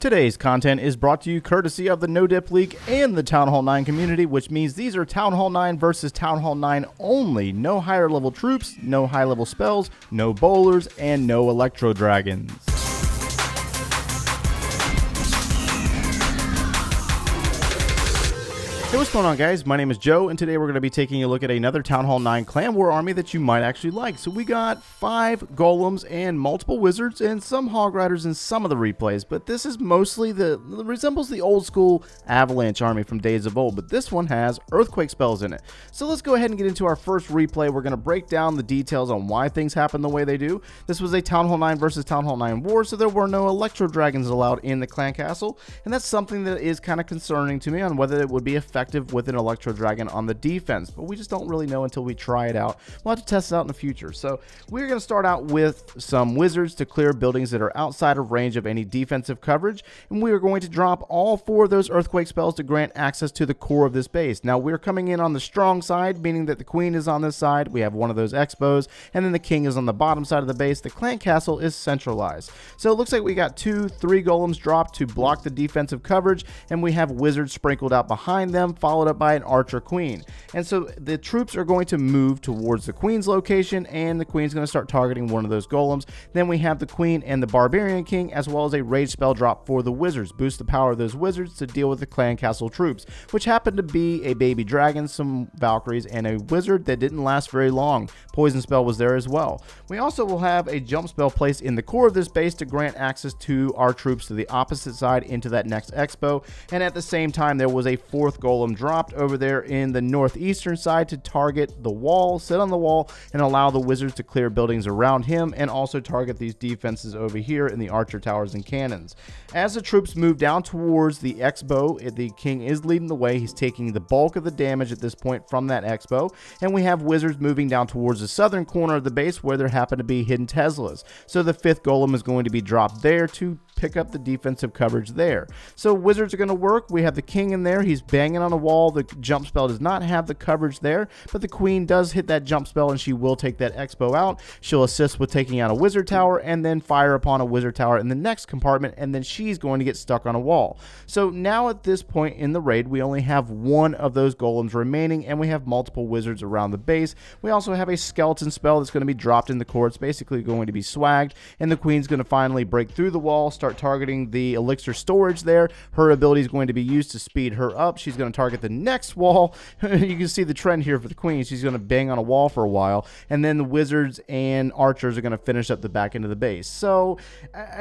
Today's content is brought to you courtesy of the No Dip League and the Town Hall 9 community, which means these are Town Hall 9 versus Town Hall 9 only. No higher level troops, no high level spells, no bowlers, and no Electro Dragons. Hey, what's going on, guys? My name is Joe, and today we're going to be taking a look at another Town Hall 9 Clan War army that you might actually like. So we got 5 Golems and multiple Wizards and some Hog Riders in some of the replays, but this is mostly resembles the old school Avalanche army from days of old, but this one has Earthquake spells in it. So let's go ahead and get into our first replay. We're going to break down the details on why things happen the way they do. This was a Town Hall 9 versus Town Hall 9 war, so there were no Electro Dragons allowed in the Clan Castle, and that's something that is kind of concerning to me on whether it would be effective with an Electro Dragon on the defense, but we just don't really know until we try it out. We'll have to test it out in the future. So we're going to start out with some Wizards to clear buildings that are outside of range of any defensive coverage, and we are going to drop all 4 of those Earthquake spells to grant access to the core of this base. Now we're coming in on the strong side, meaning that the Queen is on this side, we have one of those Expos, and then the King is on the bottom side of the base. The Clan Castle is centralized. So it looks like we got 2-3 Golems dropped to block the defensive coverage, and we have Wizards sprinkled out behind them, followed up by an Archer Queen. And so the troops are going to move towards the Queen's location, and the Queen's going to start targeting one of those Golems. Then we have the Queen and the Barbarian King, as well as a Rage spell drop for the Wizards. Boost the power of those Wizards to deal with the Clan Castle troops, which happen to be a Baby Dragon, some Valkyries, and a Wizard that didn't last very long. Poison spell was there as well. We also will have a jump spell placed in the core of this base to grant access to our troops to the opposite side into that next Expo. And at the same time, there was a 4th Golem dropped over there in the northeastern side to target the wall, sit on the wall, and allow the Wizards to clear buildings around him, and also target these defenses over here in the Archer towers and cannons. As the troops move down towards the Expo, the King is leading the way. He's taking the bulk of the damage at this point from that Expo, and we have Wizards moving down towards the southern corner of the base where there happen to be hidden Teslas. So the 5th Golem is going to be dropped there to pick up the defensive coverage there. So Wizards are going to work. We have the King in there. He's banging on a wall. The jump spell does not have the coverage there, but the Queen does hit that jump spell, and she will take that Expo out. She'll assist with taking out a Wizard tower and then fire upon a Wizard tower in the next compartment, and then she's going to get stuck on a wall. So now at this point in the raid, we only have 1 of those Golems remaining, and we have multiple Wizards around the base. We also have a Skeleton spell that's going to be dropped in the core. It's basically going to be swagged, and the Queen's going to finally break through the wall, start targeting the elixir storage there. Her ability is going to be used to speed her up. She's going to target the next wall. You can see the trend here for the Queen. She's going to bang on a wall for a while, and then the Wizards and Archers are going to finish up the back end of the base. So,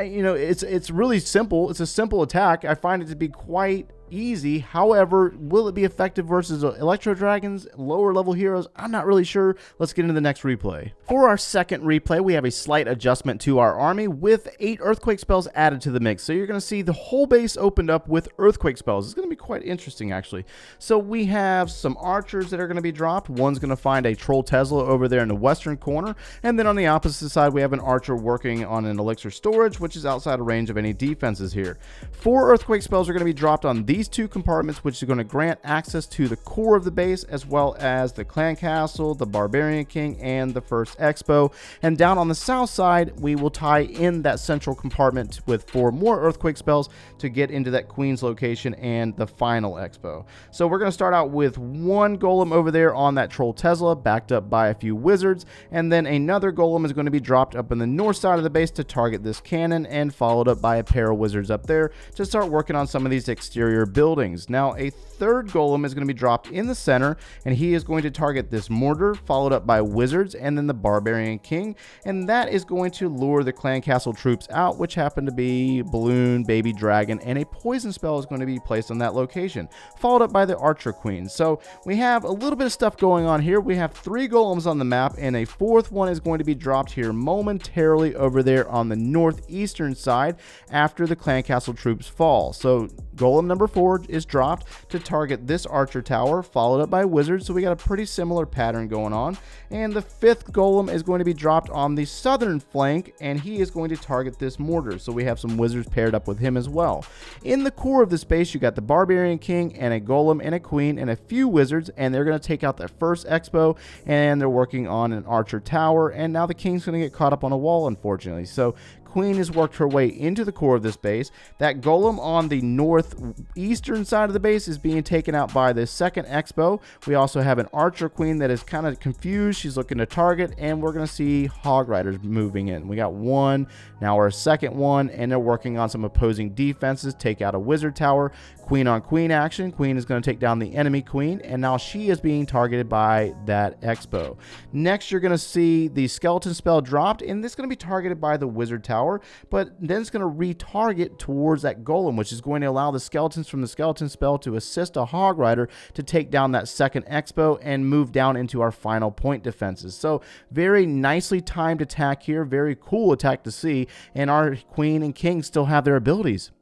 you know, it's really simple. It's a simple attack. I find it to be quite easy. However, will it be effective versus Electro Dragons, lower level heroes? I'm not really sure. Let's get into the next replay. For our second replay, we have a slight adjustment to our army with 8 Earthquake spells added to the mix. So you're going to see the whole base opened up with Earthquake spells. It's going to be quite interesting, actually. So we have some Archers that are going to be dropped. One's going to find a Troll Tesla over there in the western corner, and then on the opposite side, we have an Archer working on an elixir storage, which is outside of range of any defenses here. 4 Earthquake spells are going to be dropped on these 2 compartments, which is going to grant access to the core of the base, as well as the Clan Castle, the Barbarian King, and the first Expo. And down on the south side, we will tie in that central compartment with 4 more Earthquake spells to get into that Queen's location and the final Expo. So we're going to start out with 1 Golem over there on that Troll Tesla, backed up by a few Wizards, and then another Golem is going to be dropped up in the north side of the base to target this cannon, and followed up by a pair of Wizards up there to start working on some of these exterior buildings. Now a 3rd Golem is going to be dropped in the center, and he is going to target this mortar, followed up by Wizards and then the Barbarian King, and that is going to lure the Clan Castle troops out, which happen to be Balloon, Baby Dragon, and a poison spell is going to be placed on that location, followed up by the Archer Queen. So we have a little bit of stuff going on here. We have 3 Golems on the map, and a 4th one is going to be dropped here momentarily over there on the northeastern side after the Clan Castle troops fall. So Golem number 4 is dropped to target this Archer tower, followed up by Wizards. So we got a pretty similar pattern going on. And the 5th Golem is going to be dropped on the southern flank, and he is going to target this mortar. So we have some Wizards paired up with him as well. In the core of the space, you got the Barbarian King and a Golem and a Queen and a few Wizards, and they're going to take out that first Expo, and they're working on an Archer tower. And now the King's going to get caught up on a wall, unfortunately. So queen has worked her way into the core of this base. That golem on the northeastern side of the base is being taken out by the second Expo. We also have an archer queen that is kind of confused. She's looking to target, and we're going to see hog riders moving in. We got one, now our second one, and they're working on some opposing defenses. Take out a wizard tower. Queen on queen action. Queen is going to take down the enemy queen, and now she is being targeted by that Expo. Next, you're going to see the skeleton spell dropped, and this is going to be targeted by the wizard tower, but then it's going to retarget towards that golem, which is going to allow the skeletons from the skeleton spell to assist a hog rider to take down that second Expo and move down into our final point defenses. So very nicely timed attack here, very cool attack to see, and our queen and king still have their abilities.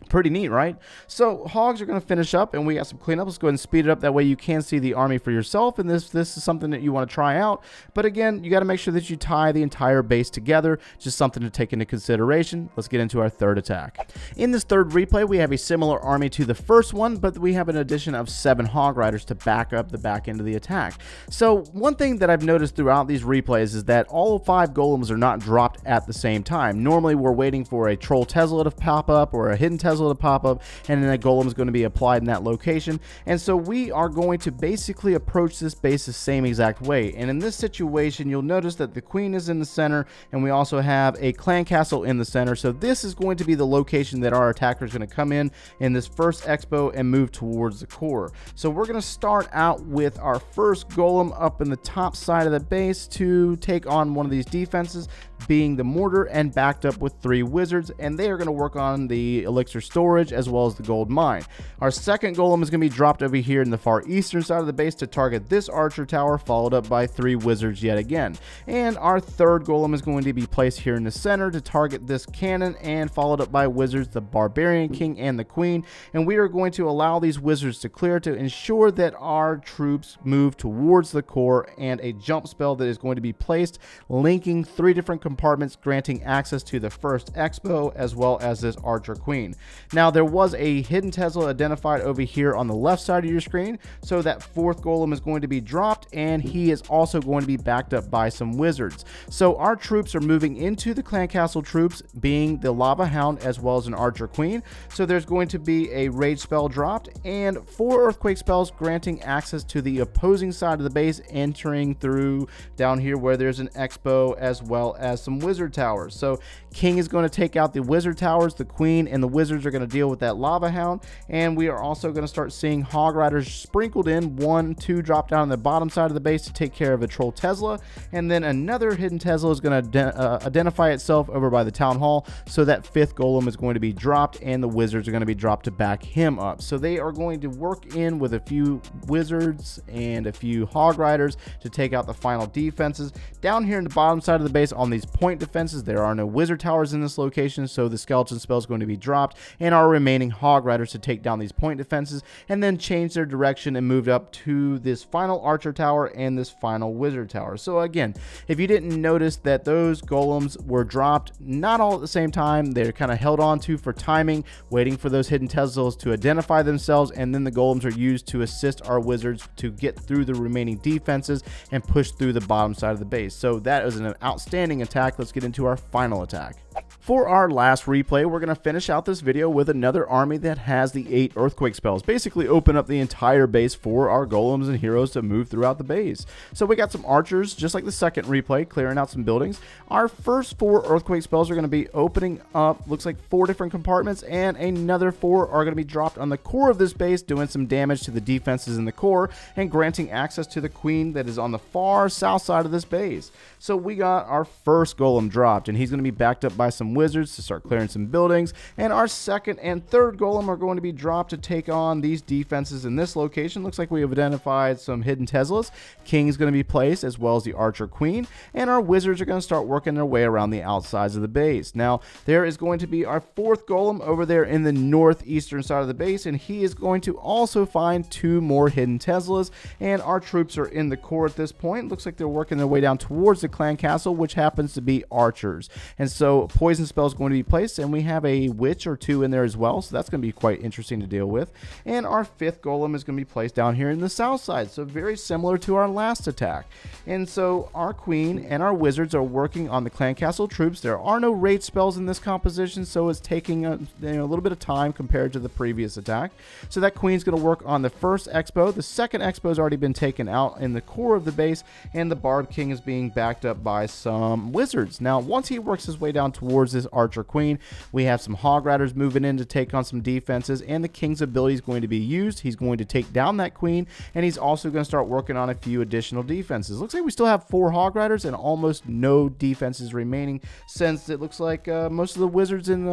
Pretty neat, right? So hogs are going to finish up, and we got some cleanup. Let's go ahead and speed it up. That way you can see the army for yourself, and this is something that you want to try out. But again, you got to make sure that you tie the entire base together. Just something to take into consideration. Let's get into our third attack. In this third replay, we have a similar army to the first one, but we have an addition of 7 hog riders to back up the back end of the attack. So one thing that I've noticed throughout these replays is that all 5 golems are not dropped at the same time. Normally, we're waiting for a troll Tesla to pop up or a hidden Tesla to pop up, and then a golem is going to be applied in that location. And so we are going to basically approach this base the same exact way. And in this situation, you'll notice that the queen is in the center, and we also have a clan castle in the center. So this is going to be the location that our attacker is going to come in this first Expo and move towards the core. So we're going to start out with our first golem up in the top side of the base to take on one of these defenses, being the mortar, and backed up with 3 wizards, and they are going to work on the elixir storage as well as the gold mine. Our second golem is going to be dropped over here in the far eastern side of the base to target this archer tower, followed up by 3 wizards yet again. And our third golem is going to be placed here in the center to target this cannon, and followed up by wizards, the barbarian king and the queen. And we are going to allow these wizards to clear to ensure that our troops move towards the core, and a jump spell that is going to be placed linking 3 different compartments, granting access to the first Expo as well as this archer queen. Now, there was a hidden Tesla identified over here on the left side of your screen, so that 4th golem is going to be dropped, and he is also going to be backed up by some wizards. So our troops are moving into the clan castle troops, being the lava hound as well as an archer queen. So there's going to be a rage spell dropped, and 4 earthquake spells granting access to the opposing side of the base, entering through down here where there's an Expo as well as some wizard towers. So king is going to take out the wizard towers, the queen and the wizards are going to deal with that lava hound, and we are also going to start seeing hog riders sprinkled in. 1, 2 drop down on the bottom side of the base to take care of a troll Tesla, and then another hidden Tesla is going to identify itself over by the town hall. So that 5th golem is going to be dropped, and the wizards are going to be dropped to back him up. So they are going to work in with a few wizards and a few hog riders to take out the final defenses. Down here in the bottom side of the base on these point defenses, there are no wizard towers in this location, so the skeleton spell is going to be dropped, and our remaining hog riders to take down these point defenses and then change their direction and move up to this final archer tower and this final wizard tower. So again, if you didn't notice that those golems were dropped not all at the same time, they're kind of held on to for timing, waiting for those hidden Teslas to identify themselves, and then the golems are used to assist our wizards to get through the remaining defenses and push through the bottom side of the base. So that was an outstanding attack. Let's get into our final attack. For our last replay, we're going to finish out this video with another army that has the 8 earthquake spells. Basically open up the entire base for our golems and heroes to move throughout the base. So we got some archers, just like the second replay, clearing out some buildings. Our first 4 earthquake spells are going to be opening up, looks like 4 different compartments, and another 4 are going to be dropped on the core of this base, doing some damage to the defenses in the core and granting access to the queen that is on the far south side of this base. So we got our first golem dropped, and he's going to be backed up by some wizards to start clearing some buildings, and our second and third golem are going to be dropped to take on these defenses in this location. Looks like we have identified some hidden Teslas. King is going to be placed as well as the archer queen, and our wizards are going to start working their way around the outsides of the base. Now there is going to be our 4th golem over there in the northeastern side of the base, and he is going to also find 2 more hidden Teslas, and our troops are in the core at this point. Looks like they're working their way down towards the clan castle, which happens to be archers. And so poison poison spell is going to be placed, and we have a witch or two in there as well, so that's going to be quite interesting to deal with. And our 5th golem is going to be placed down here in the south side, so very similar to our last attack. And so our queen and our wizards are working on the clan castle troops. There are no raid spells in this composition, so it's taking a little bit of time compared to the previous attack. So that queen's going to work on the first expo. The second expo has already been taken out in the core of the base, and the Barb King is being backed up by some wizards. Now, once he works his way down towards this archer queen, we have some hog riders moving in to take on some defenses, and the king's ability is going to be used. He's going to take down that queen, and he's also going to start working on a few additional defenses. Looks like we still have 4 hog riders and almost no defenses remaining, since it looks like most of the wizards in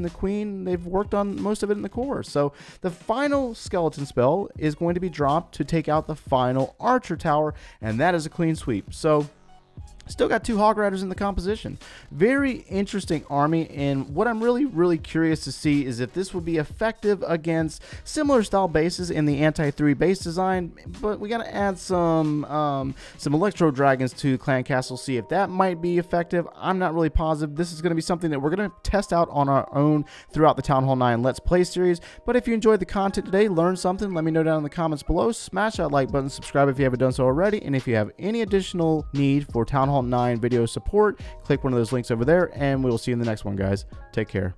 the queen, they've worked on most of it in the core. So the final skeleton spell is going to be dropped to take out the final archer tower, and that is a clean sweep. So still got 2 hog riders in the composition. Very interesting army, and what I'm really curious to see is if this will be effective against similar style bases in the anti-3 base design, but we got to add some electro dragons to clan castle, see if that might be effective. I'm not really positive. This is going to be something that we're going to test out on our own throughout the Town Hall 9 Let's Play series. But if you enjoyed the content today, learned something, let me know down in the comments below. Smash that like button, subscribe if you haven't done so already, and if you have any additional need for Town Hall 9 video support, click one of those links over there, and we will see you in the next one, guys. Take care.